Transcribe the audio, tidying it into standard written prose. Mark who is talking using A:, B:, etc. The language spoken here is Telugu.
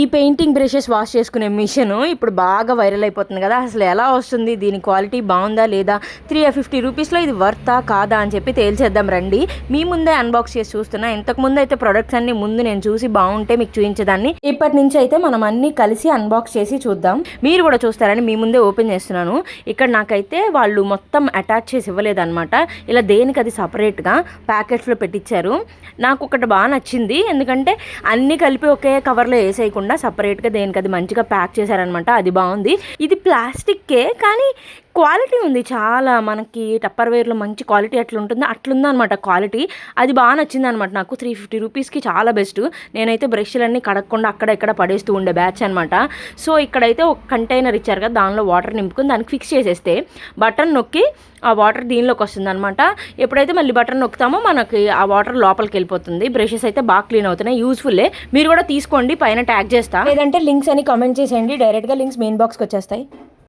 A: ఈ పెయింటింగ్ బ్రషెస్ వాష్ చేసుకునే మిషన్ ఇప్పుడు బాగా వైరల్ అయిపోతుంది కదా. అసలు ఎలా వస్తుంది, దీని క్వాలిటీ బాగుందా లేదా, 350 రూపీస్లో ఇది వర్తా కాదా అని చెప్పి తేల్చేద్దాం రండి. మీ ముందే అన్బాక్స్ చేసి చూస్తున్నా. ఇంతకుముందు అయితే ప్రొడక్ట్స్ అన్ని ముందు నేను చూసి బాగుంటే మీకు చూపించేదాన్ని. ఇప్పటి నుంచి అయితే మనం అన్ని కలిసి అన్బాక్స్ చేసి చూద్దాం. మీరు కూడా చూస్తారని మీ ముందే ఓపెన్ చేస్తున్నాను. ఇక్కడ నాకైతే వాళ్ళు మొత్తం అటాచ్ చేసి ఇవ్వలేదన్నమాట. ఇలా దేనికి అది సపరేట్గా ప్యాకెట్స్లో పెట్టించారు. నాకు ఒకటి బాగా నచ్చింది, ఎందుకంటే అన్నీ కలిపి ఒకే కవర్లో వేసేయకుండా సపరేట్గా దేనికి అది మంచిగా ప్యాక్ చేశారనమాట. అది బాగుంది. ఇది ప్లాస్టిక్కే కానీ క్వాలిటీ ఉంది చాలా. మనకి టప్పర్వేర్లో మంచి క్వాలిటీ ఎట్లా ఉంటుందో అట్లుందనమాట క్వాలిటీ. అది బాగా నచ్చింది అనమాట నాకు. 350 రూపీస్కి చాలా బెస్ట్. నేనైతే బ్రష్లన్నీ కడగకుండా అక్కడ ఇక్కడ పడేస్తూ ఉండే బ్యాచ్ అనమాట. సో ఇక్కడైతే ఒక కంటైనర్ ఇచ్చారు కదా, దానిలో వాటర్ నింపుకొని దానికి ఫిక్స్ చేసేస్తే బటన్ నొక్కి ఆ వాటర్ దీనిలోకి వస్తుంది అనమాట. ఎప్పుడైతే మళ్ళీ బటన్ నొక్కుతామో మనకి ఆ వాటర్ లోపలికి వెళ్ళిపోతుంది. బ్రషెస్ అయితే బాగా క్లీన్ అవుతున్నాయి, యూస్ఫుల్లే. మీరు కూడా తీసుకోండి, పైన ట్యాగ్ చేస్తా, లేదంటే లింక్స్ అని కామెంట్ చేసేయండి, డైరెక్ట్గా లింక్స్ మెయిన్ బాక్స్కి వచ్చేస్తాయి.